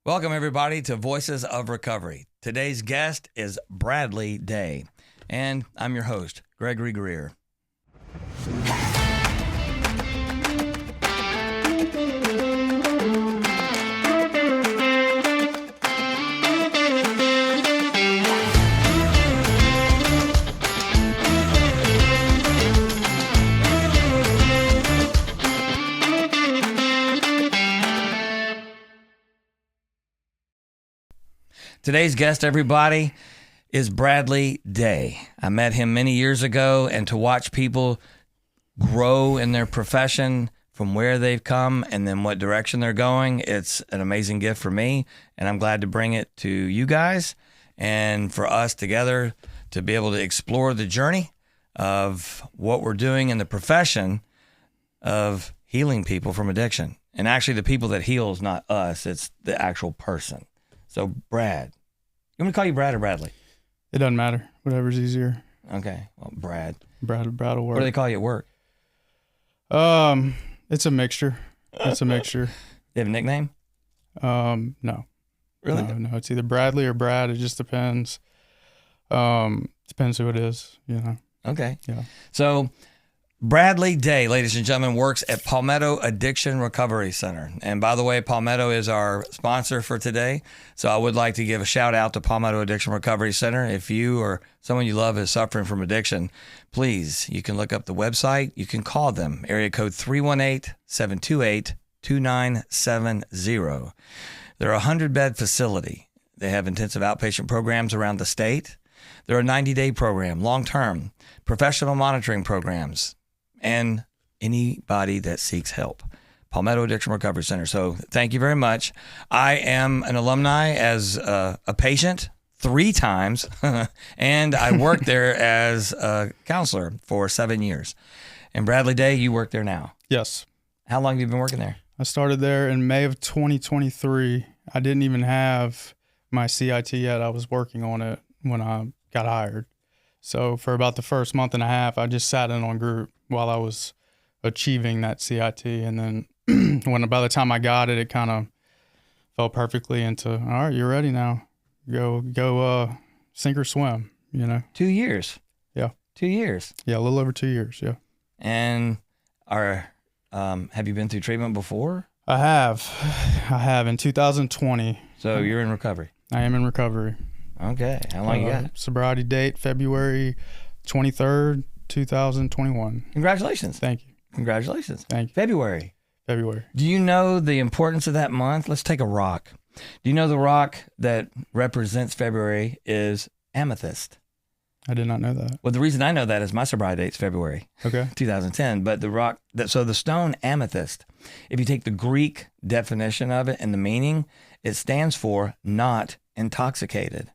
Welcome, everybody, to Voices of Recovery. Today's guest is Bradley Day, and I'm your host, Gregory Greer. Today's guest, everybody, is Bradley Day. I met him many years ago, and to watch people grow in their profession from where they've come and then what direction they're going, it's an amazing gift for me, and I'm glad to bring it to you guys and for us together to be able to explore the journey of what we're doing in the profession of healing people from addiction. And actually, the people that heal is not us, it's the actual person. So, Brad. You want me to call you Brad or Bradley? It doesn't matter. Whatever's easier. Okay. Well, Brad. Brad will work. What do they call you at work? It's a mixture. It's a mixture. You have a nickname? No. Really? No. It's either Bradley or Brad. It just depends. Depends who it is, you know. Okay. Yeah. So, Bradley Day, ladies and gentlemen, works at Palmetto Addiction Recovery Center. And by the way, Palmetto is our sponsor for today. So I would like to give a shout out to Palmetto Addiction Recovery Center. If you or someone you love is suffering from addiction, please, you can look up the website. You can call them, area code 318-728-2970. They're a 100-bed facility. They have intensive outpatient programs around the state. They're a 90-day program, long-term, professional monitoring programs, and anybody that seeks help. Palmetto Addiction Recovery Center. So thank you very much. I am an alumni as a patient 3 times, and I worked there as a counselor for 7 years. And Bradley Day, you work there now. Yes. How long have you been working there? I started there in May of 2023. I didn't even have my CIT yet. I was working on it when I got hired. So for about the first month and a half, I just sat in on group while I was achieving that CIT. And then by the time I got it, it kind of fell perfectly into, all right, you're ready now. Go sink or swim, you know. 2 years. Yeah. 2 years. Yeah, a little over 2 years, yeah. And have you been through treatment before? I have in 2020. So you're in recovery? I am in recovery. Okay. How long you got? Sobriety date, February 23rd, 2021. Congratulations. Thank you. Congratulations. Thank you. February. February. Do you know the importance of that month? Let's take a rock. Do you know the rock that represents February is amethyst? I did not know that. Well, the reason I know that is my sobriety date's February. Okay. 2010. But the rock, so the stone amethyst, if you take the Greek definition of it and the meaning, it stands for not intoxicated.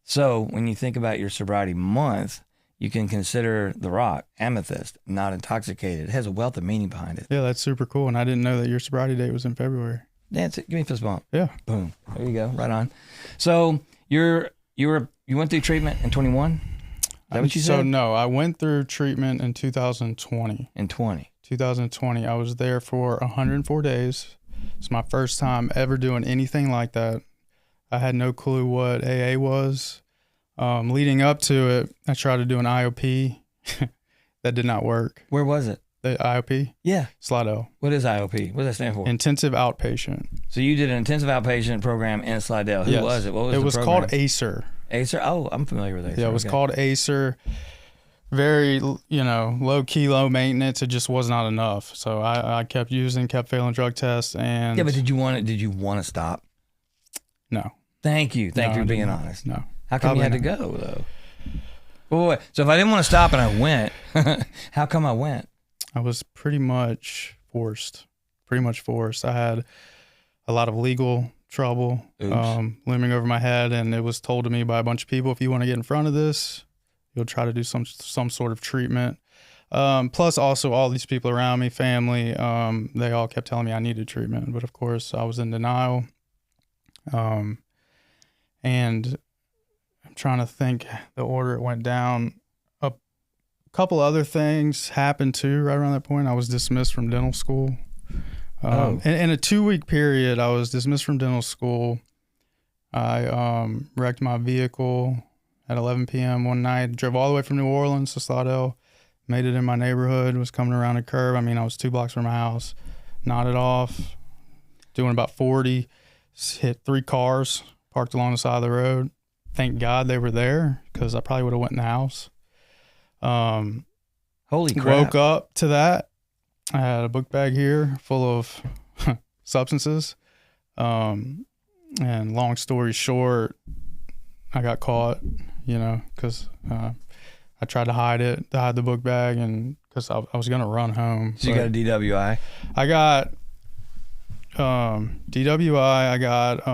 So when you think about your sobriety month, you can consider the rock, amethyst, not intoxicated. It has a wealth of meaning behind it. Yeah, that's super cool. And I didn't know that your sobriety date was in February. That's it. Give me a fist bump. Yeah. Boom. There you go. Right on. So you went through treatment in 21? Is that what you said? So no, I went through treatment in 2020. In 2020. I was there for 104 days. It's my first time ever doing anything like that. I had no clue what AA was. Leading up to it, I tried to do an IOP. That did not work. Where was it? The IOP? Yeah. Slidell. What is IOP? What does that stand for? Intensive outpatient. So you did an intensive outpatient program in Slidell. Who was it? What was it? The was program? called ACER. ACER? Oh, I'm familiar with ACER. Yeah, it was called ACER. Very, low key, low maintenance. It just was not enough. So I kept failing drug tests. And yeah, but did you want to stop? No. Thank you for being honest. No. How come you had to go, though? Wait. So if I didn't want to stop and I went, how come I went? I was pretty much forced. I had a lot of legal trouble looming over my head, and it was told to me by a bunch of people, if you want to get in front of this, you'll try to do some sort of treatment. Plus also all these people around me, family, they all kept telling me I needed treatment. But of course I was in denial. And I'm trying to think the order it went down. A couple other things happened too right around that point. I was dismissed from dental school. In a 2-week period, I was dismissed from dental school. I wrecked my vehicle at 11 p.m. one night. Drove all the way from New Orleans to Slaughter. Made it in my neighborhood. Was coming around a curve. I mean, I was 2 blocks from my house. Nodded off. Doing about 40. Hit 3 cars parked along the side of the road. Thank God they were there because I probably would have went in the house. Holy crap. Woke up to that. I had a book bag here full of substances. And long story short, I got caught, because I tried to hide the book bag, and because I was going to run home. So you got a DWI? I got DWI. I got,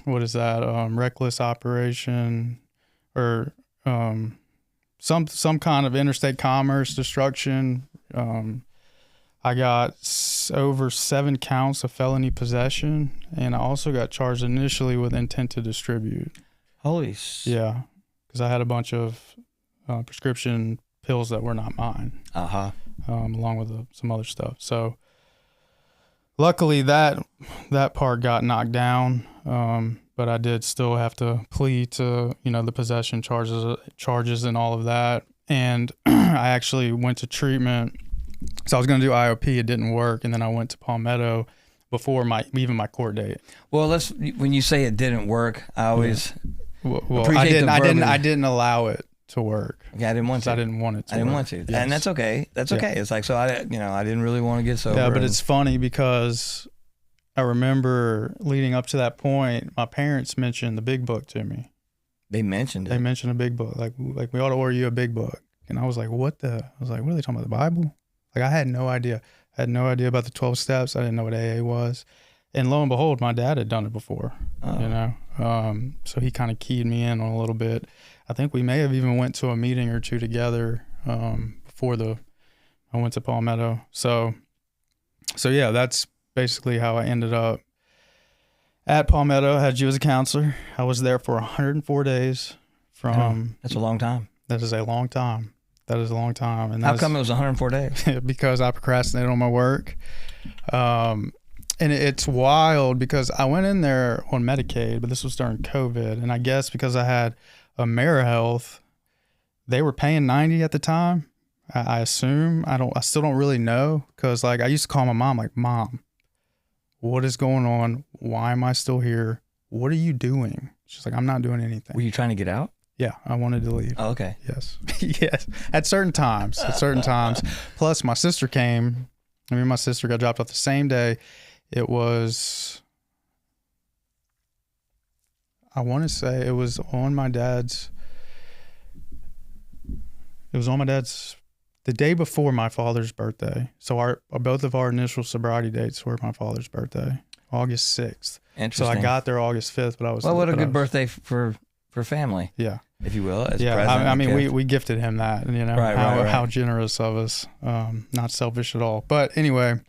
what is that? Reckless operation, or some kind of interstate commerce destruction. I got over 7 counts of felony possession, and I also got charged initially with intent to distribute. Yeah, because I had a bunch of prescription pills that were not mine. Along with some other stuff. So luckily that part got knocked down, but I did still have to plead to the possession charges and all of that. And I actually went to treatment. So I was going to do IOP. It didn't work. And then I went to Palmetto before even my court date. Well, when you say it didn't work, I always appreciate I didn't allow it to work. Yeah, I didn't want to. I didn't want it to. I didn't want to. Yes. And that's okay. That's okay. It's like, so I didn't really want to get sober. Yeah, but it's funny because I remember leading up to that point, my parents mentioned the big book to me. They mentioned it. They mentioned a big book. Like we ought to order you a big book. And I was like, what are they talking about, the Bible? Like, I had no idea. I had no idea about the 12 steps. I didn't know what AA was. And lo and behold, my dad had done it before, so he kind of keyed me in on a little bit. I think we may have even went to a meeting or two together before I went to Palmetto. So yeah, that's basically how I ended up at Palmetto. I had you as a counselor. I was there for 104 days. That's a long time. That is a long time. And how come it was 104 days? Because I procrastinated on my work. And it's wild because I went in there on Medicaid, but this was during COVID. And I guess because I had AmeriHealth, they were paying $90 at the time. I assume. I still don't really know, because I used to call my mom, like, Mom, what is going on? Why am I still here? What are you doing? She's like, I'm not doing anything. Were you trying to get out? Yeah, I wanted to leave. Oh, okay. Yes. Yes. At certain times. Plus, my sister came. Me and my sister got dropped off the same day. It was, I want to say it was on my dad's, the day before my father's birthday. So both of our initial sobriety dates were my father's birthday, August 6th. Interesting. So I got there August 5th, but I was... Well, what a good birthday for family. Yeah. If you will, as yeah, present. I mean, we gifted him that, Right. How generous of us. Not selfish at all. But anyway,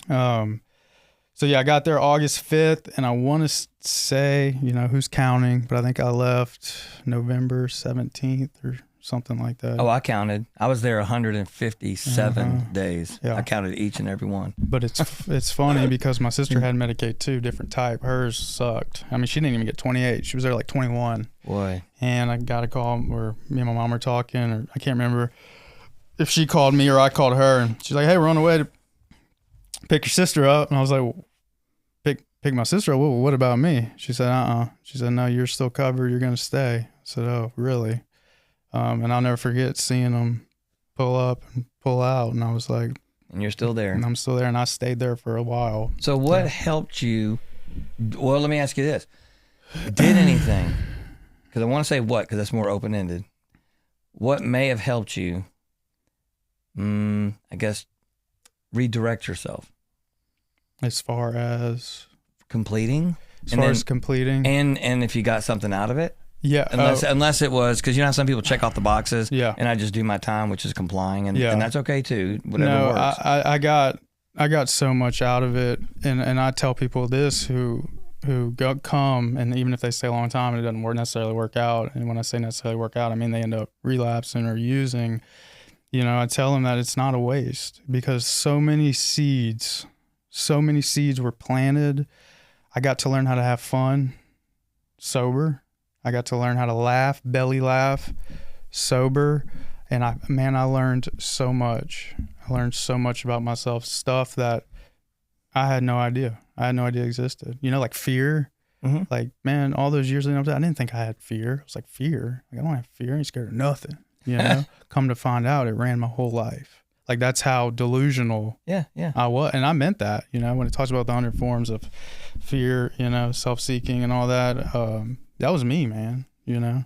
so yeah, I got there August 5th, and I want to say, who's counting, but I think I left November 17th or something like that. Oh, I counted. I was there 157 days. Yeah. I counted each and every one. But it's funny because my sister had Medicaid too, different type. Hers sucked. I mean, she didn't even get 28. She was there like 21. Boy. And I got a call where me and my mom were talking, or I can't remember if she called me or I called her, and she's like, hey, we're on the way to pick your sister up. And I was like, pick my sister up? Well, what about me? She said, She said, no, you're still covered. You're going to stay. I said, oh, really? And I'll never forget seeing them pull up and pull out. And I was like... And you're still there. And I'm still there, and I stayed there for a while. So what helped you... Well, let me ask you this. Did anything... Because I want to say what, because that's more open-ended. What may have helped you, I guess, redirect yourself? As far as... Completing? Completing. And if you got something out of it? Yeah. Unless it was, because how some people check off the boxes. Yeah. And I just do my time, which is complying, and that's okay too. Whatever no, works. I got so much out of it, and I tell people this who come, and even if they stay a long time and it doesn't necessarily work out, and when I say necessarily work out, I mean they end up relapsing or using. I tell them that it's not a waste, because so many seeds So many seeds were planted. I got to learn how to have fun, sober. I got to learn how to laugh, belly laugh, sober. And I learned so much. I learned so much about myself, stuff that I had no idea. I had no idea existed. You know, like fear. Mm-hmm. Like, man, all those years leading up to that, I didn't think I had fear. I was like, fear? Like, I don't have fear. I ain't scared of nothing. You know? Come to find out, it ran my whole life. Like, that's how delusional I was. And I meant that, you know, when it talks about the 100 forms of fear, you know, self-seeking and all that. That was me, man, you know?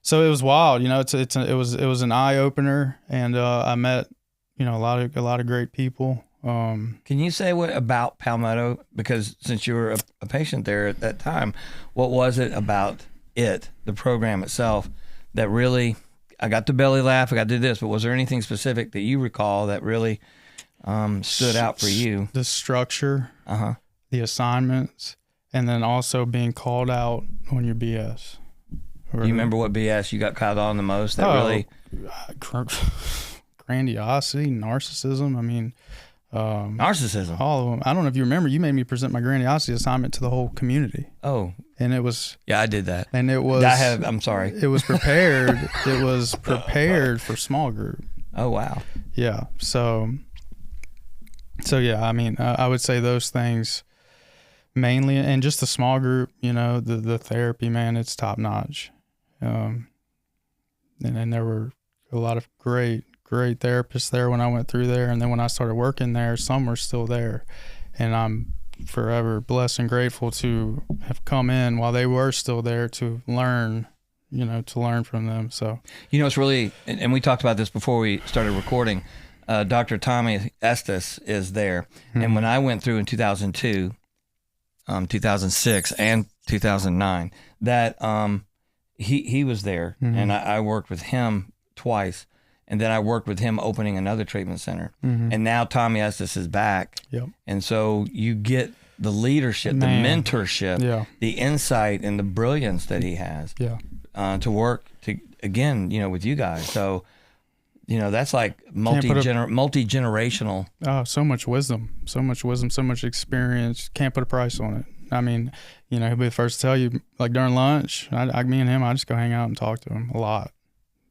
So it was wild, you know, it was an eye opener, and I met, you know, a lot of great people. Can you say what about Palmetto? Because since you were a patient there at that time, what was it about the program itself, that really, I got the belly laugh, I got to do this, but was there anything specific that you recall that really stood out for you? The structure, the assignments, and then also being called out on your BS. Do you remember what BS you got called on the most? That really grandiosity, narcissism. I mean, narcissism. All of them. I don't know if you remember. You made me present my grandiosity assignment to the whole community. Oh, and it was. Yeah, I did that. And it was. I'm sorry. It was prepared. It was prepared for small group. Oh wow. Yeah. So yeah. I mean, I would say those things mainly, and just the small group. You know, the therapy, man, it's top notch. And there were a lot of great therapists there when I went through there. And then when I started working there, some were still there. And I'm forever blessed and grateful to have come in while they were still there to learn, you know, to learn from them. So, you know, it's really, and we talked about this before we started recording, Dr. Tommy Estes is there. Mm-hmm. And when I went through in 2002, 2006 and 2009, that, he was there, mm-hmm. and I worked with him twice. And then I worked with him opening another treatment center. Mm-hmm. And now Tommy Estes is back. Yep. And so you get the leadership, the mentorship, the insight, and the brilliance that he has to work again, you know, with you guys. So, you know, that's like multi-generational. Oh, so much wisdom, so much experience. Can't put a price on it. I mean, you know, he'll be the first to tell you, like during lunch, me and him, I just go hang out and talk to him a lot.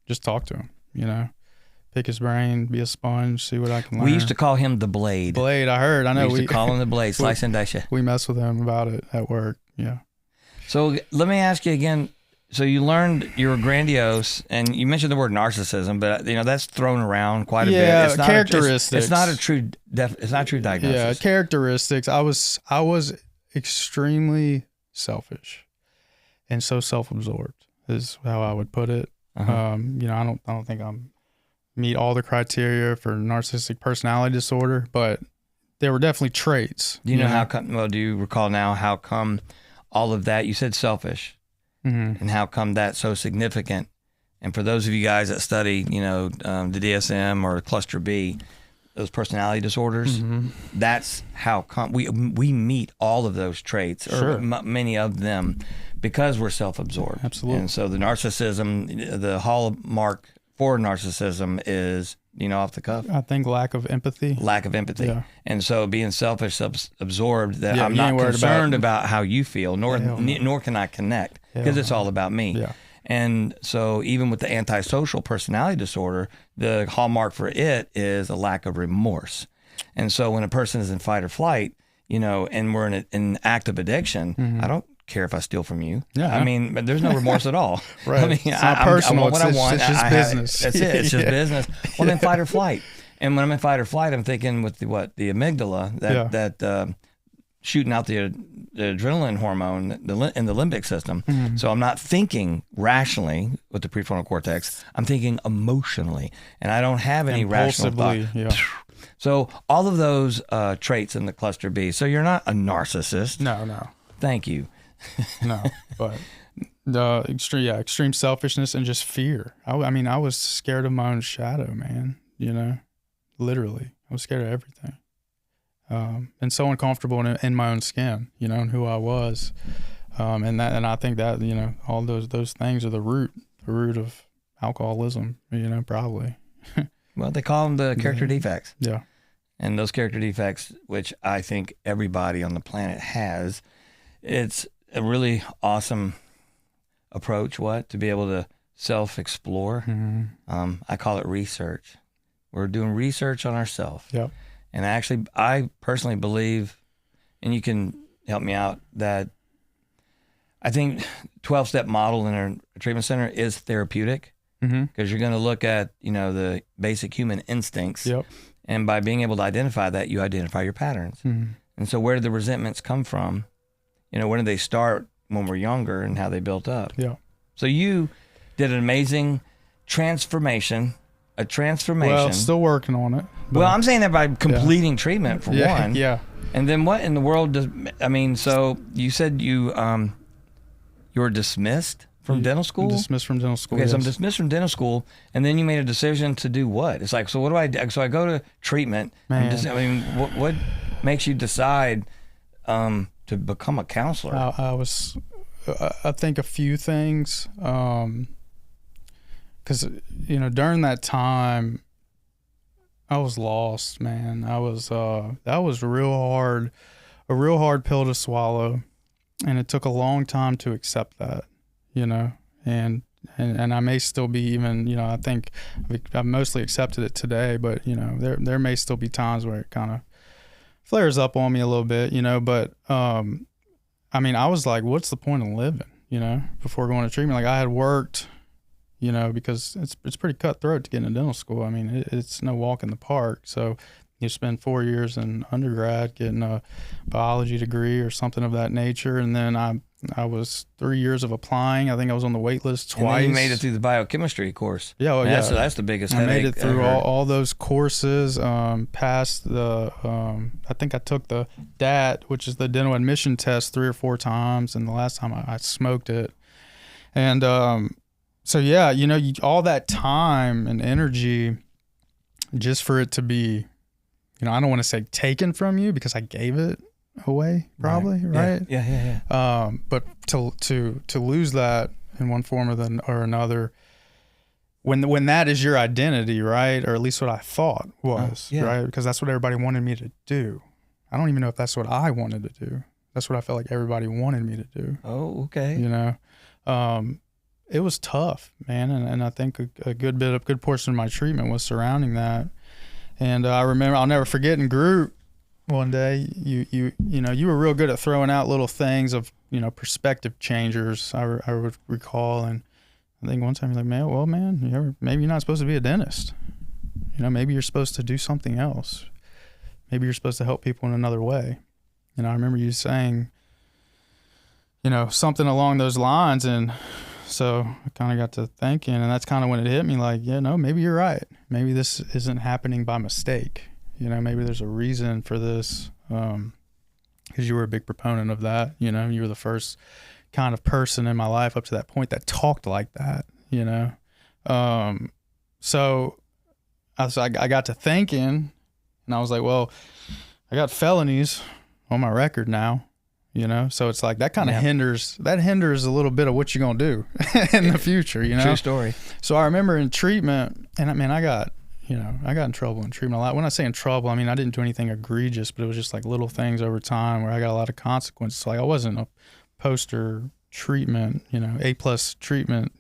Just talk to him, you know. Pick his brain, be a sponge, see what I can learn. We used to call him the Blade. Blade, I heard. I know. We used to call him the Blade, slice and dice. We mess with him about it at work, yeah. So let me ask you again. So you learned you were grandiose, and you mentioned the word narcissism, but you know that's thrown around quite a bit. Yeah, characteristics. It's not a true. It's not a true diagnosis. Yeah, characteristics. I was extremely selfish, and so self-absorbed is how I would put it. Uh-huh. You know, I don't think I'm meet all the criteria for narcissistic personality disorder, but there were definitely traits. Do you know how come? Well, do you recall now how come all of that? You said selfish, mm-hmm. and how come that's so significant? And for those of you guys that study, you know, the DSM or cluster B, those personality disorders, mm-hmm. that's how come we meet all of those traits, or many of them, because we're self-absorbed. Absolutely. And so the narcissism, the hallmark for narcissism is, you know, off the cuff. I think lack of empathy. Yeah. And so being selfish, absorbed, that I'm not concerned about how you feel, nor can I connect, because it's all about me. Yeah. And so even with the antisocial personality disorder, the hallmark for it is a lack of remorse. And so when a person is in fight or flight, you know, and we're in an active addiction, mm-hmm. I don't care if I steal from you. Yeah. I mean, but there's no remorse at all. Right. I mean, it's not personal. I want what I want. It's just business. That's it. It's just business. Well, then fight or flight. And when I'm in fight or flight, I'm thinking with the amygdala, that shooting out the adrenaline hormone in the limbic system. Mm-hmm. So I'm not thinking rationally with the prefrontal cortex. I'm thinking emotionally, and I don't have any rational thought. Yeah. So all of those traits in the cluster B. So you're not a narcissist. No. Thank you. No, but the extreme selfishness and just fear. I mean, I was scared of my own shadow, man. You know, literally, I was scared of everything, and so uncomfortable in my own skin. You know, and who I was, and I think that, you know, all those things are the root of alcoholism. You know, probably. Well, they call them the character defects. Yeah. And those character defects, which I think everybody on the planet has, it's a really awesome approach, to be able to self-explore. Mm-hmm. I call it research. We're doing research on ourselves. Yep. And I personally believe, and you can help me out, that I think 12-step model in a treatment center is therapeutic, because you're going to look at, the basic human instincts. Yep. And by being able to identify that, you identify your patterns. Mm-hmm. And so where did the resentments come from? When did they start when we're younger and how they built up? Yeah. So you did an amazing transformation. Well, still working on it. Well, I'm saying that by completing treatment for one. Yeah. And then what in the world so you said you were dismissed from dental school? Dismissed from dental school. Okay, yes. so I'm dismissed from dental school, and then you made a decision to do what? It's like, so what do I do? So I go to treatment. Man. What makes you decide to become a counselor? I think a few things. Because, during that time, I was lost, man. That was a real hard pill to swallow. And it took a long time to accept that, and I may still be even, I think I've mostly accepted it today, but, there may still be times where it kind of flares up on me a little bit, but, I was like, what's the point of living, before going to treatment? Like, I had worked, because it's pretty cutthroat to get into dental school. It's no walk in the park. So you spend 4 years in undergrad getting a biology degree or something of that nature. And then I was 3 years of applying. I think I was on the wait list twice. And then you made it through the biochemistry course. Yeah, well, yeah. That's the biggest I headache. made it through all those courses, passed the, I think I took the DAT, which is the dental admission test, 3 or 4 times. And the last time I smoked it. And so, yeah, all that time and energy just for it to be, I don't want to say taken from you because I gave it away, probably, right? Yeah. But to lose that in one form or another, when that is your identity, right? Or at least what I thought was, right? Because that's what everybody wanted me to do. I don't even know if that's what I wanted to do. That's what I felt like everybody wanted me to do. Oh, okay. It was tough, man, and I think a good portion of my treatment was surrounding that. And I remember, I'll never forget in group one day, you were real good at throwing out little things of, perspective changers. I would recall, and I think one time you're like, man, maybe you're not supposed to be a dentist. Maybe you're supposed to do something else. Maybe you're supposed to help people in another way. I remember you saying, something along those lines, and so I kind of got to thinking, and that's kind of when it hit me, like, maybe you're right. Maybe this isn't happening by mistake. Maybe there's a reason for this, because you were a big proponent of that. You were the first kind of person in my life up to that point that talked like that, So I got to thinking, and I was like, well, I got felonies on my record now. So it's like that kind of hinders a little bit of what you're going to do in the future, True story. So I remember in treatment, and I got in trouble in treatment a lot. When I say in trouble, I didn't do anything egregious, but it was just like little things over time where I got a lot of consequences. Like I wasn't a poster treatment, A+ treatment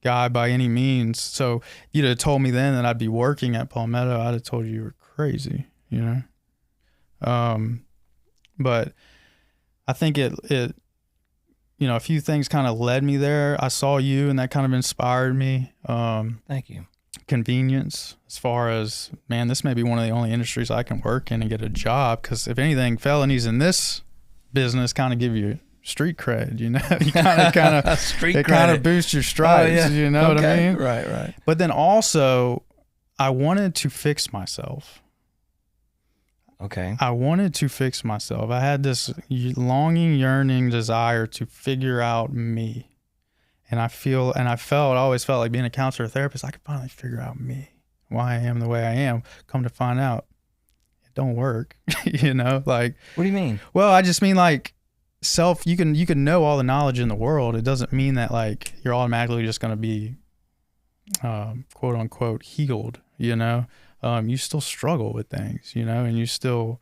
guy by any means. So you'd have told me then that I'd be working at Palmetto, I'd have told you were crazy, But I think it a few things kind of led me there. I saw you, and that kind of inspired me. Thank you. Convenience, as far as, man, this may be one of the only industries I can work in and get a job, because if anything, felonies in this business kind of give you street cred, you kind of boosts your stripes, you know what I mean? Right. But then also, I wanted to fix myself. Okay. I wanted to fix myself. I had this longing, yearning desire to figure out me. And I always felt like being a counselor or therapist, I could finally figure out me, why I am the way I am. Come to find out, it don't work, like. What do you mean? Well, I just mean like you can know all the knowledge in the world. It doesn't mean that like you're automatically just going to be, quote unquote, healed, you still struggle with things, you know, and you still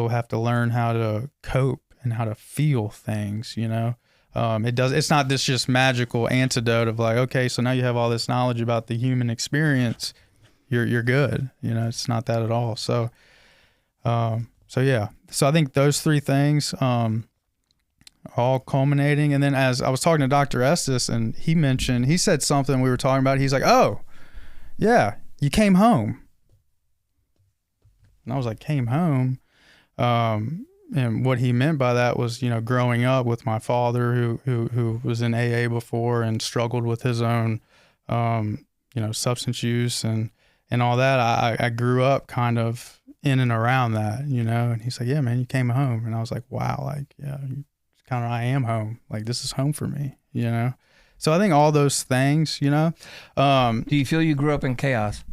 have to learn how to cope and how to feel things, you know. It's not this just magical antidote of like, okay, so now you have all this knowledge about the human experience, you're good, you know. It's not that at all. So yeah, so I think those three things, all culminating. And then as I was talking to Dr. Estes, and he said something we were talking about, he's like, oh yeah, you came home. And I was like, came home? And what he meant by that was, you know, growing up with my father who was in AA before and struggled with his own, you know, substance use and all that. I grew up kind of in and around that, you know. And he's like, yeah, man, you came home. And I was like, wow, like, yeah, kind of, I am home. Like, this is home for me, you know. So I think all those things, you know. Do you feel you grew up in chaos?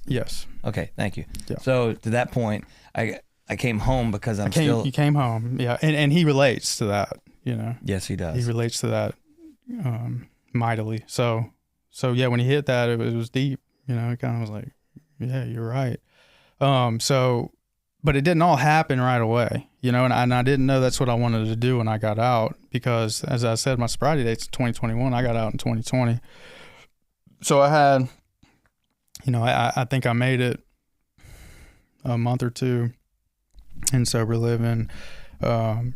Yes. Okay, thank you. Yeah. So to that point, I came home because You came home, yeah, and he relates to that, you know. Yes, he does. He relates to that mightily. So yeah, when he hit that, it was deep, you know. It kind of was like, yeah, you're right. But it didn't all happen right away, you know, and I didn't know that's what I wanted to do when I got out, because as I said, my sobriety date's 2021. I got out in 2020. So I had, you know, I think I made it a month or two in sober living,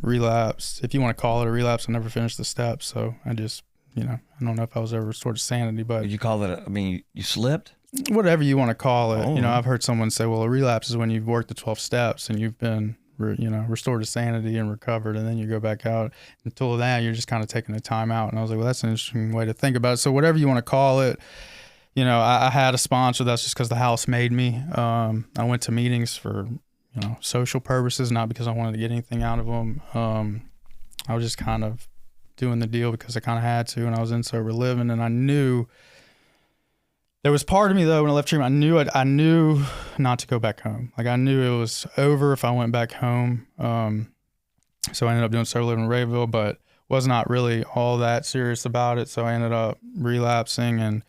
relapsed, if you want to call it a relapse. I never finished the steps, so I just, you know, I don't know if I was ever restored to sanity, but Did you call it you slipped? Whatever you want to call it. Oh. You know, I've heard someone say, well, a relapse is when you've worked the 12 steps and you've been, you know, restored to sanity and recovered, and then you go back out. Until then, you're just kind of taking a time out. And I was like, well, that's an interesting way to think about it. So whatever you want to call it, you know, I had a sponsor. That's just because the house made me. I went to meetings for, you know, social purposes, not because I wanted to get anything out of them. I was just kind of doing the deal because I kind of had to, and I was in sober living, and I knew there was part of me though when I left treatment. I knew not to go back home. Like, I knew it was over if I went back home. So I ended up doing sober living in Rayville, but was not really all that serious about it. So I ended up relapsing, and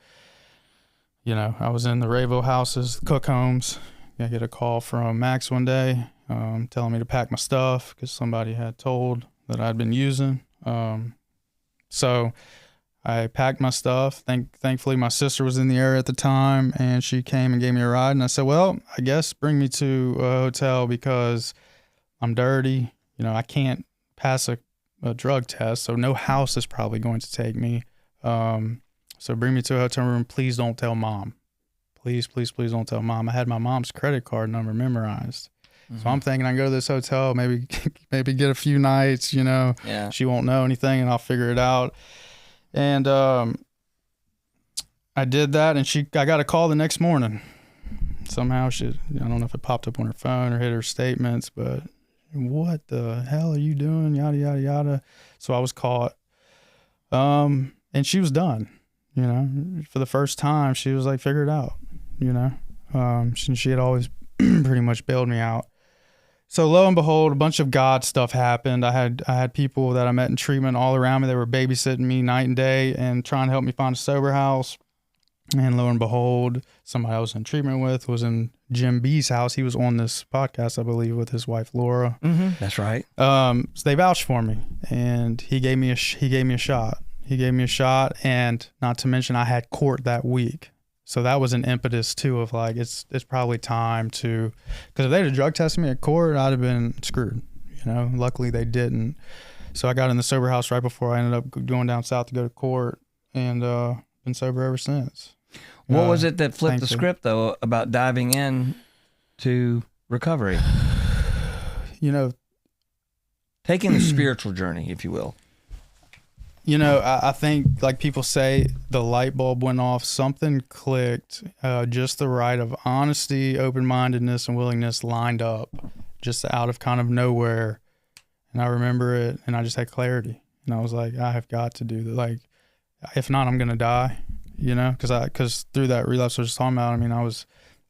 you know, I was in the Rayville houses, Cook homes. I get a call from Max one day, telling me to pack my stuff because somebody had told that I'd been using. So I packed my stuff. Thankfully, my sister was in the area at the time, and she came and gave me a ride. And I said, well, I guess bring me to a hotel because I'm dirty. You know, I can't pass a drug test, so no house is probably going to take me. So bring me to a hotel room. Please don't tell mom. Please, please, please don't tell mom. I had my mom's credit card number memorized. Mm-hmm. So I'm thinking I can go to this hotel, maybe get a few nights, you know. Yeah. She won't know anything and I'll figure it out. And I did that, and I got a call the next morning. Somehow I don't know if it popped up on her phone or hit her statements, but what the hell are you doing? Yada, yada, yada. So I was caught. And she was done, you know. For the first time, she was like, figure it out, you know. She had always pretty much bailed me out. So lo and behold, a bunch of God stuff happened. I had people that I met in treatment all around me. They were babysitting me night and day and trying to help me find a sober house. And lo and behold, somebody I was in treatment with was in Jim B's house. He was on this podcast, I believe, with his wife Laura. Mm-hmm. That's right. So they vouched for me, and he gave me a shot. He gave me a shot, and not to mention I had court that week. So that was an impetus too of like, it's probably time to, because if they'd have drug tested me at court, I'd have been screwed, you know. Luckily they didn't. So I got in the sober house right before I ended up going down south to go to court, and been sober ever since. What was it that flipped the thankfully. script though about diving in to recovery? You know, Taking the spiritual journey, if you will. You know, I think, like people say, the light bulb went off, something clicked, just the right of honesty, open-mindedness, and willingness lined up just out of kind of nowhere. And I remember it, and I just had clarity. And I was like, I have got to do that. Like, if not, I'm going to die, you know, because through that relapse I was just talking about, I mean, I was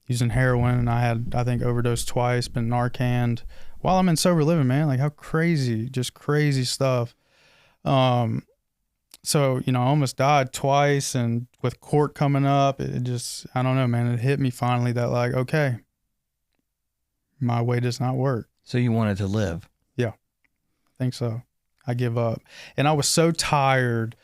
using heroin, and I had, I think, overdosed twice, been Narcaned while I'm in sober living, man. Like, how crazy, just crazy stuff. So, I almost died twice, and with court coming up, it just, I don't know, man, it hit me finally that like, okay, my way does not work. So you wanted to live. Yeah, I think so. I give up. And I was so tired,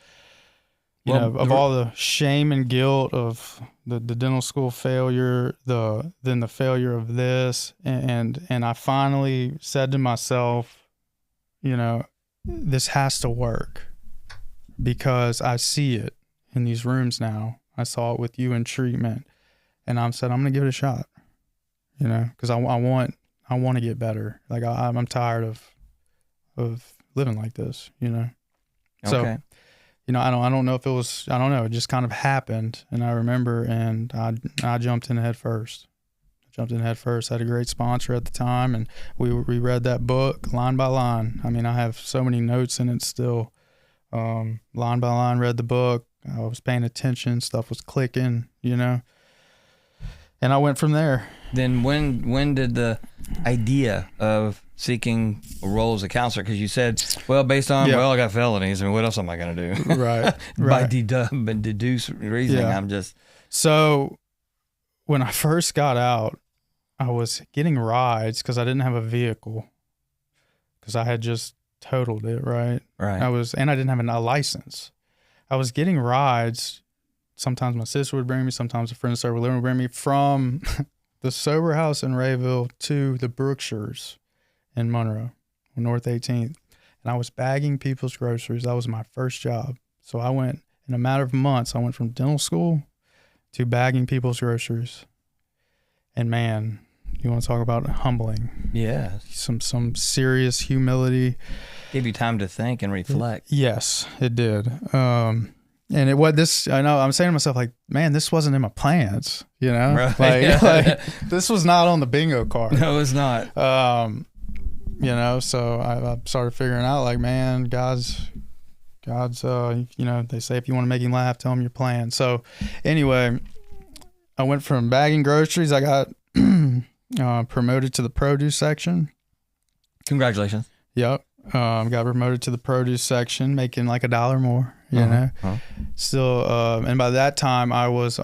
of all the shame and guilt of the dental school failure, then the failure of this. And I finally said to myself, this has to work. Because I see it in these rooms now. I saw it with you in treatment, and I'm gonna give it a shot. Because I want to get better. Like I'm tired of living like this. Okay. So, I don't know if it was, I don't know. It just kind of happened, and I remember, and I jumped in head first. I had a great sponsor at the time, and we read that book line by line. I mean, I have so many notes in it still. Line by line, read the book. I was paying attention. Stuff was clicking, and I went from there. Then when did the idea of seeking a role as a counselor? Because you said, well, based on, I got felonies. I mean, what else am I going to do? Right. By deduce reasoning, I'm just. So when I first got out, I was getting rides because I didn't have a vehicle because I had just totaled it, right? Right. And I didn't have a license. I was getting rides. Sometimes my sister would bring me, sometimes a friend of sober living would bring me from the sober house in Rayville to the Brookshires in Monroe, on North 18th. And I was bagging people's groceries. That was my first job. So I went, in a matter of months, I went from dental school to bagging people's groceries. And man, you want to talk about humbling? Yeah. Some serious humility. Gave you time to think and reflect. Yes, it did. And it was this. I know. I'm saying to myself, like, man, this wasn't in my plans. Right. Like this was not on the bingo card. No, it's not. So I started figuring out, like, man, God's. They say if you want to make him laugh, tell him your plan. So, anyway, I went from bagging groceries. I got promoted to the produce section. Congratulations. Yep. Got promoted to the produce section, making like $1 more, know. Still, and by that time I was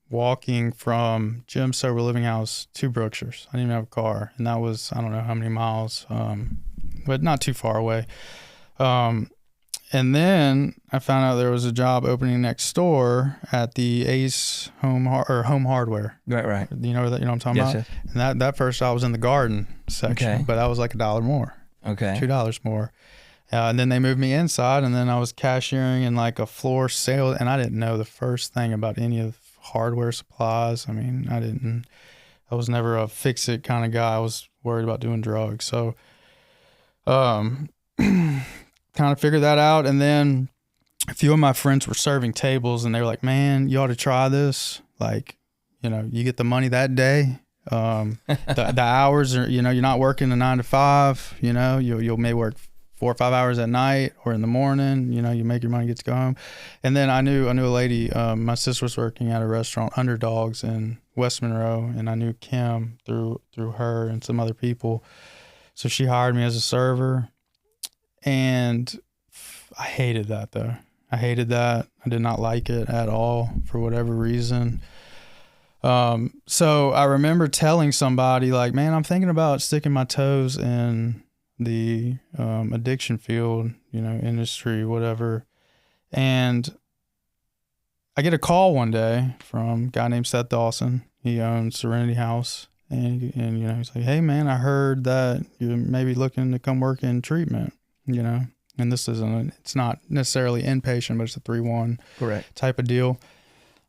walking from Jim's sober living house to Brookshires. I didn't even have a car, and that was, I don't know how many miles, but not too far away. And then I found out there was a job opening next door at the Ace Home Hardware. Right. You know what I'm talking about? Yes. And that first job was in the garden section, but that was like $1 more. Okay. $2 more. And then they moved me inside, and then I was cashiering in like a floor sale, and I didn't know the first thing about any of hardware supplies. I mean, I was never a fix-it kind of guy. I was worried about doing drugs. So, kind of figured that out. And then a few of my friends were serving tables, and they were like, man, you ought to try this. Like, you get the money that day. The hours are, you're not working a 9 to 5, you may work 4 or 5 hours at night or in the morning, you make your money, get to go home. And then I knew a lady, my sister was working at a restaurant, Underdogs in West Monroe, and I knew Kim through her and some other people. So she hired me as a server, and I hated that though. I hated that. I did not like it at all for whatever reason. So I remember telling somebody like, man, I'm thinking about sticking my toes in the, addiction field, industry, whatever. And I get a call one day from a guy named Seth Dawson. He owns Serenity House. And he's like, hey man, I heard that you're maybe looking to come work in treatment, and it's not necessarily inpatient, but it's a 3-1 correct type of deal.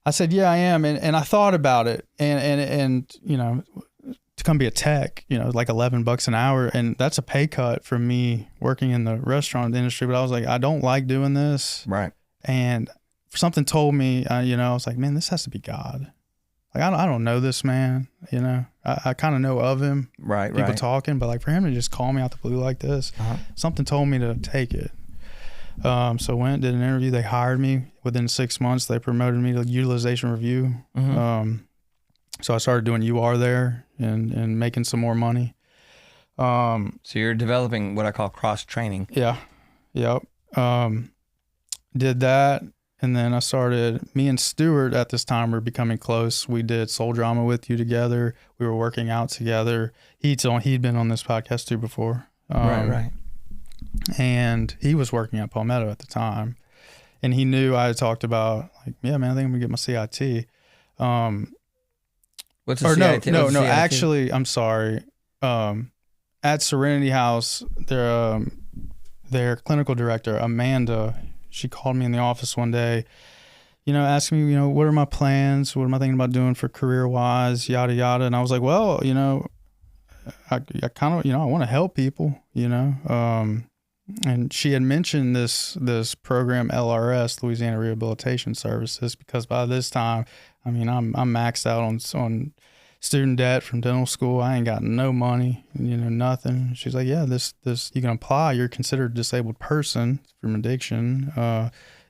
I said, yeah, I am. And I thought about it, and to come be a tech, like $11 an hour. And that's a pay cut from me working in the restaurant industry. But I was like, I don't like doing this. Right. And something told me, I was like, man, this has to be God. Like, I don't know this man, I kind of know of him. Right. People talking, but like for him to just call me out the blue like this, something told me to take it. So went, did an interview. They hired me. Within 6 months, they promoted me to utilization review. So I started doing UR there and making some more money. So you're developing what I call cross training. Yeah. Yep. did that. And then me and Stuart at this time were becoming close. We did Soul Drama with You together. We were working out together. He'd been on this podcast too before. Right. And he was working at Palmetto at the time. And he knew I had talked about, like, yeah, man, I think I'm going to get my CIT. What's a CIT? No, actually, I'm sorry. At Serenity House, their clinical director, Amanda, she called me in the office one day, asking me, what are my plans? What am I thinking about doing for career-wise, yada, yada. And I was like, well, I kind of, I want to help people, and she had mentioned this program, LRS, Louisiana Rehabilitation Services, because by this time, I mean, I'm maxed out on student debt from dental school. I ain't got no money, nothing. She's like, yeah, this you can apply. You're considered a disabled person from addiction.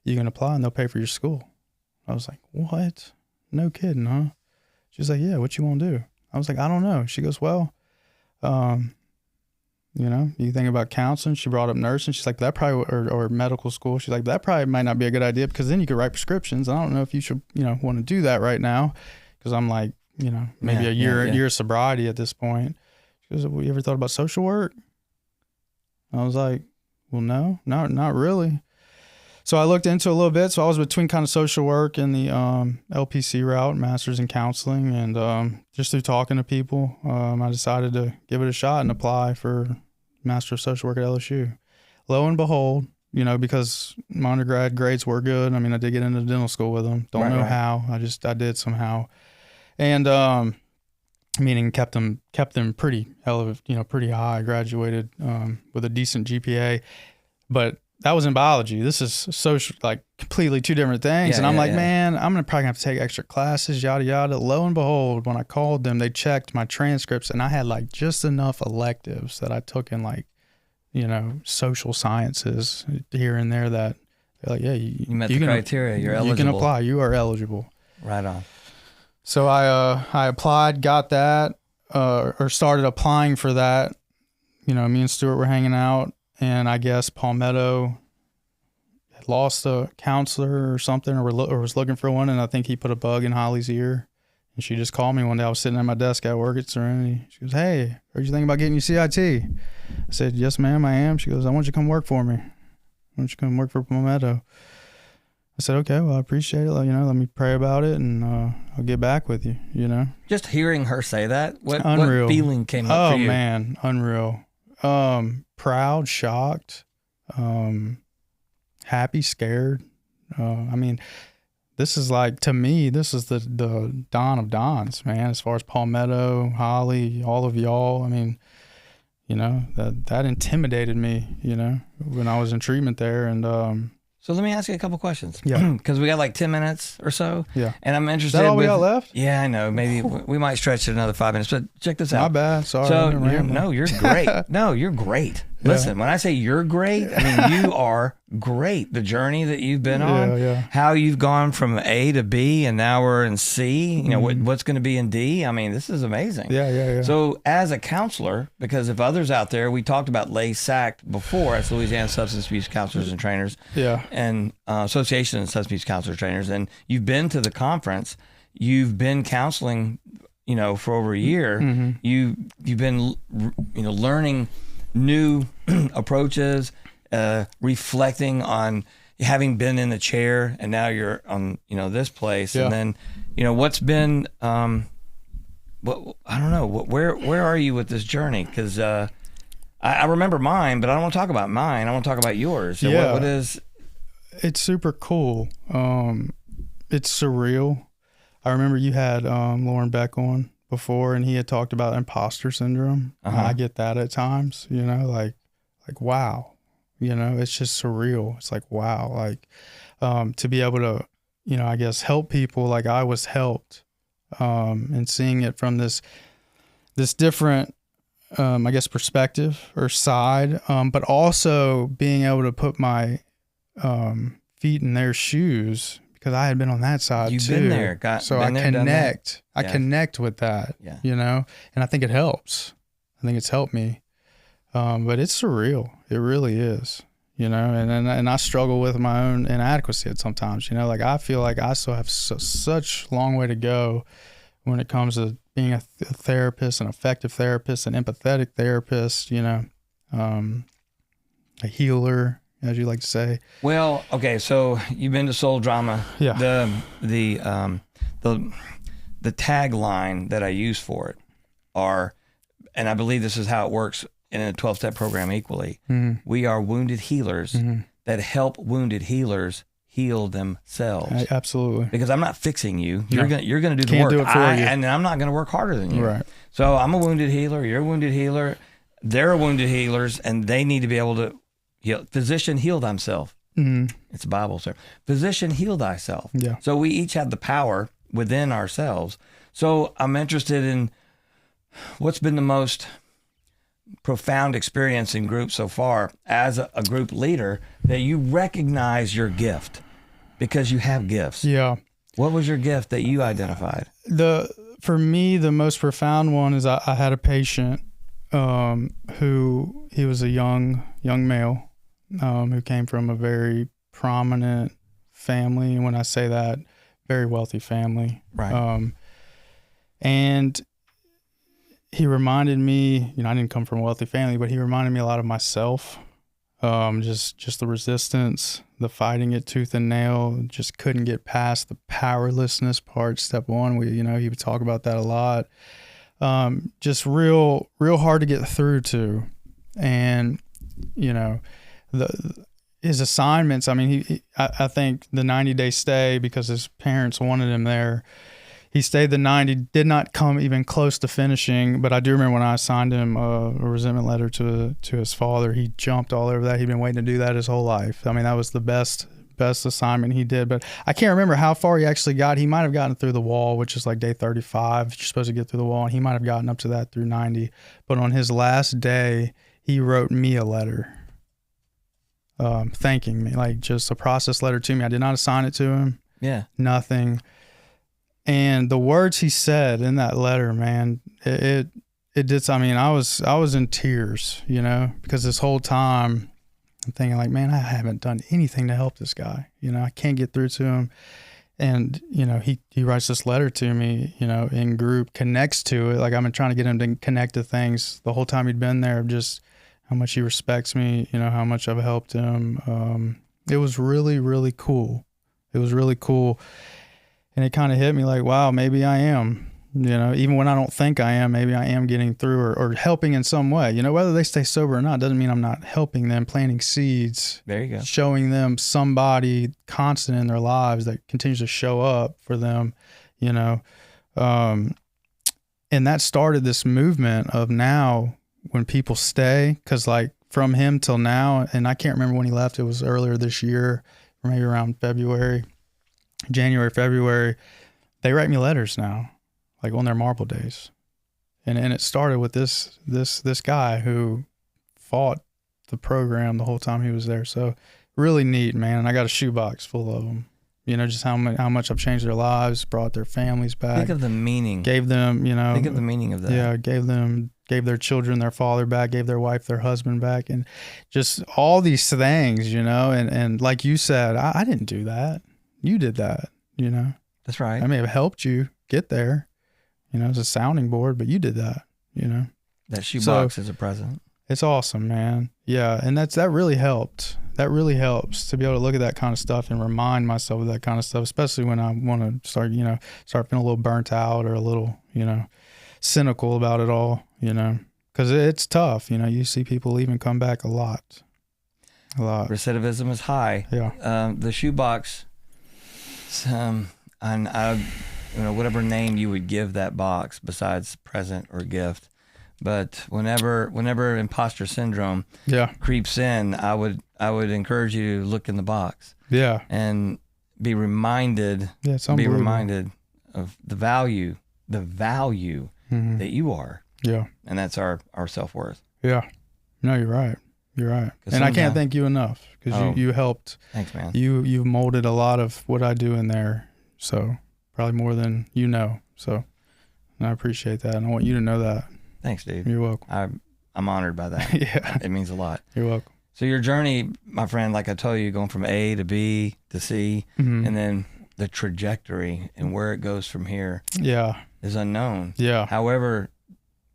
You can apply and they'll pay for your school. I was like, what? No kidding, huh? She's like, yeah, what you want to do? I was like, I don't know. She goes, well, you think about counseling. She brought up nursing. She's like, that probably, or medical school. She's like, that probably might not be a good idea because then you could write prescriptions. I don't know if you should, want to do that right now. Because I'm like, maybe a year of sobriety at this point. She goes, well, you ever thought about social work? I was like, well, no, not really. So I looked into it a little bit. So I was between kind of social work and the LPC route, master's in counseling. And just through talking to people, I decided to give it a shot and apply for Master of Social Work at LSU. Lo and behold, because my undergrad grades were good. I mean, I did get into dental school with them. Don't know how. I did somehow. And meaning kept them pretty pretty high. I graduated with a decent GPA, but that was in biology. This is social, like completely two different things. And I'm like, man, I'm probably gonna have to take extra classes, yada yada. Lo and behold, when I called them, they checked my transcripts, and I had like just enough electives that I took in like, social sciences here and there that they're like, yeah, you met the criteria. You're eligible. You can apply. You are eligible. Right on. So I applied, got that, or started applying for that. Me and Stuart were hanging out, and I guess Palmetto had lost a counselor or something, or was looking for one, and I think he put a bug in Holly's ear. And she just called me one day. I was sitting at my desk at work at Serenity. She goes, hey, heard you think about getting your CIT? I said, yes, ma'am, I am. She goes, I want you to come work for me. I want you to come work for Palmetto. I said, okay, well, I appreciate it. Let me pray about it, and I'll get back with you, Just hearing her say that, what feeling came up for you? Oh, man, unreal. Proud, shocked, happy, scared. I mean, this is like, to me, this is the dawn of dawns, man, as far as Palmetto, Holly, all of y'all. I mean, that intimidated me, when I was in treatment there. And so let me ask you a couple questions. Yeah. Because we got like 10 minutes or so. Yeah. And I'm interested. Is that all we got left? Yeah, I know. Maybe we might stretch it another 5 minutes, but check this out. My bad. Sorry. So, you're great. No, you're great. Yeah. Listen, when I say you're great, I mean, you are great. The journey that you've been on, how you've gone from A to B, and now we're in C, what's going to be in D. I mean, this is amazing. Yeah. So as a counselor, because if others out there, we talked about LASACT before, that's Louisiana Substance Abuse Counselors and Trainers. Yeah. And Association of Substance Abuse Counselors and Trainers. And you've been to the conference. You've been counseling, for over a year. Mm-hmm. You've been, learning new approaches, reflecting on having been in the chair, and now you're on, this place. Yeah. And then, what's been, I don't know, where are you with this journey? Because I remember mine, but I don't want to talk about mine. I want to talk about yours. So yeah. What is? It's super cool. It's surreal. I remember you had Lauren Beck on before, and he had talked about imposter syndrome. Uh-huh. I get that at times, like wow, it's just surreal. It's like, wow, like to be able to, I guess help people like I was helped, and seeing it from this different, I guess, perspective or side, but also being able to put my feet in their shoes, because I had been on that side. You've too. Been there, I connect with that, and I think it helps. I think it's helped me. But it's surreal. It really is. and I struggle with my own inadequacy at sometimes, like I feel like I still have such long way to go when it comes to being a therapist, an effective therapist, an empathetic therapist, a healer, as you like to say. Well, okay, so you've been to Soul Drama. Yeah. The tagline that I use for it are, and I believe this is how it works in a 12-step program equally. Mm-hmm. We are wounded healers that help wounded healers heal themselves. Absolutely. Because I'm not fixing you. No. You're gonna do the Can't work. do it for you. And I'm not gonna work harder than you. Right. So I'm a wounded healer. You're a wounded healer. They're wounded healers, and they need to be able to heal. Physician, heal thyself. Mm-hmm. It's a Bible, sir. Physician, heal thyself. Yeah. So we each have the power within ourselves. So I'm interested in what's been the most profound experience in group so far as a group leader, that you recognize your gift, because you have gifts. Yeah. What was your gift that you identified? For me, the most profound one is I had a patient who he was a young male who came from a very prominent family. And when I say that, very wealthy family. Right. And he reminded me, I didn't come from a wealthy family, but he reminded me a lot of myself. Just the resistance, the fighting it tooth and nail, just couldn't get past the powerlessness part. Step one, he would talk about that a lot. Just real hard to get through to. And, his assignments, I think the 90-day stay, because his parents wanted him there, he stayed the 90, did not come even close to finishing. But I do remember when I assigned him a resentment letter to his father, he jumped all over that. He'd been waiting to do that his whole life. That was the best assignment he did. But I can't remember how far he actually got. He might have gotten through the wall, which is like day 35. You're supposed to get through the wall, and he might have gotten up to that through 90. But on his last day, he wrote me a letter thanking me, like just a process letter to me. I did not assign it to him. Yeah. Nothing. And the words he said in that letter, man, it did. I was in tears, because this whole time I'm thinking like, man, I haven't done anything to help this guy. I can't get through to him. And, he writes this letter to me, in group, connects to it. Like I've been trying to get him to connect to things the whole time he'd been there, of just how much he respects me, how much I've helped him. It was really, really cool. It was really cool. And it kind of hit me like, wow, maybe I am, even when I don't think I am, maybe I am getting through or helping in some way. Whether they stay sober or not doesn't mean I'm not helping them, planting seeds. There you go. Showing them somebody constant in their lives that continues to show up for them, And that started this movement of now when people stay, because like from him till now, and I can't remember when he left, it was earlier this year, or maybe around January, February, they write me letters now, like on their marble days. And it started with this guy who fought the program the whole time he was there. So really neat, man. And I got a shoebox full of them, just how much I've changed their lives, brought their families back. Think of the meaning. Gave them, Think of the meaning of that. Yeah, gave their children their father back, gave their wife their husband back, and just all these things, and like you said, I didn't do that. You did that, That's right. I may have helped you get there, as a sounding board, but you did that, That shoebox is a present. It's awesome, man. Yeah. And that really helped. That really helps to be able to look at that kind of stuff and remind myself of that kind of stuff, especially when I want to start feeling a little burnt out or a little, cynical about it all, because it's tough. You see people even come back a lot. Recidivism is high. Yeah. The shoebox, and whatever name you would give that box besides present or gift, but whenever imposter syndrome creeps in, I would encourage you to look in the box. Yeah. And be reminded. Yeah, it's be reminded of the value mm-hmm. that you are. Yeah. And that's our self-worth. Yeah. No, you're right. You're right. And I can't thank you enough, because you helped. Thanks, man. You've molded a lot of what I do in there. So probably more than you know. So and I appreciate that. And I want you to know that. Thanks, dude. You're welcome. I'm honored by that. Yeah. It means a lot. You're welcome. So your journey, my friend, like I told you, going from A to B to C, and then the trajectory and where it goes from here is unknown. Yeah. However,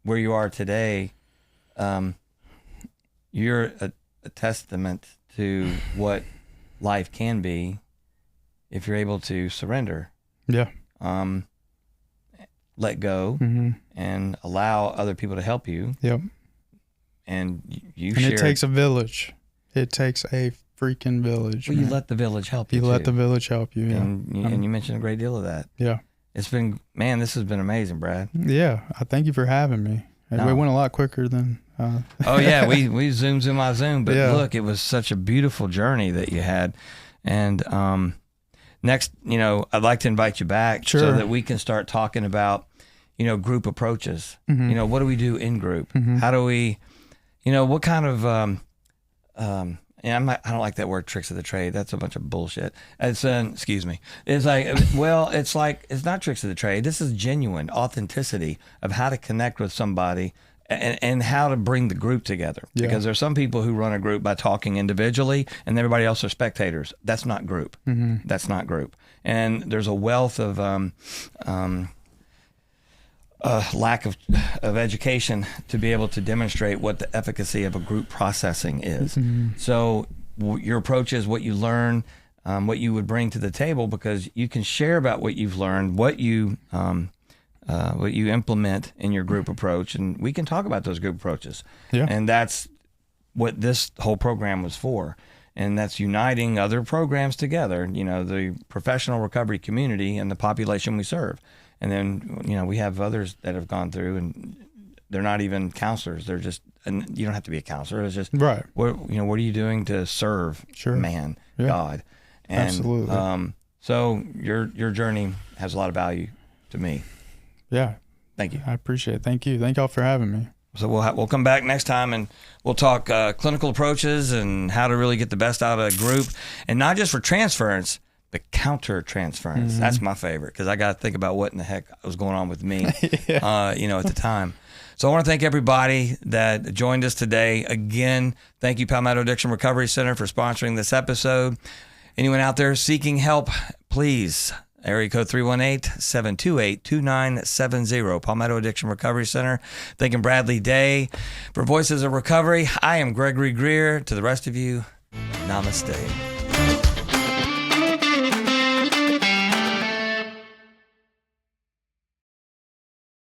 where you are today, you're a testament to what life can be if you're able to surrender. Yeah. Let go and allow other people to help you. Yep. And and it takes a village. It takes a freaking village. Well, you let the village help you. You let the village help you. Yeah. And you mentioned a great deal of that. Yeah. It's been, man, this has been amazing, Brad. Yeah. I thank you for having me. No. We went a lot quicker than. Oh yeah, we zoom my zoom. But look, it was such a beautiful journey that you had. And next, I'd like to invite you back so that we can start talking about, group approaches. What do we do in group? How do we, what kind of, I don't like that word, tricks of the trade. That's a bunch of bullshit. It's excuse me. It's like, it's not tricks of the trade. This is genuine authenticity of how to connect with somebody and how to bring the group together. Yeah. Because there's some people who run a group by talking individually and everybody else are spectators. That's not group. That's not group. And there's a wealth of lack of education to be able to demonstrate what the efficacy of a group processing is. So your approach is what you learn, what you would bring to the table, because you can share about what you've learned, what you implement in your group approach, and we can talk about those group approaches. Yeah. And that's what this whole program was for. And that's uniting other programs together, the professional recovery community and the population we serve. And then, we have others that have gone through and they're not even counselors. They're just, and you don't have to be a counselor. It's just, right. What are you doing to serve man, God? And, absolutely. So your journey has a lot of value to me. Yeah. Thank you. I appreciate it. Thank you. Thank y'all for having me. So we'll come back next time and we'll talk clinical approaches and how to really get the best out of a group, and not just for transference, but counter transference. That's my favorite, because I got to think about what in the heck was going on with me, at the time. So I want to thank everybody that joined us today. Again, thank you, Palmetto Addiction Recovery Center, for sponsoring this episode. Anyone out there seeking help, please. Area code 318-728-2970, Palmetto Addiction Recovery Center. Thanking Bradley Day for Voices of Recovery. I am Gregory Greer. To the rest of you, namaste.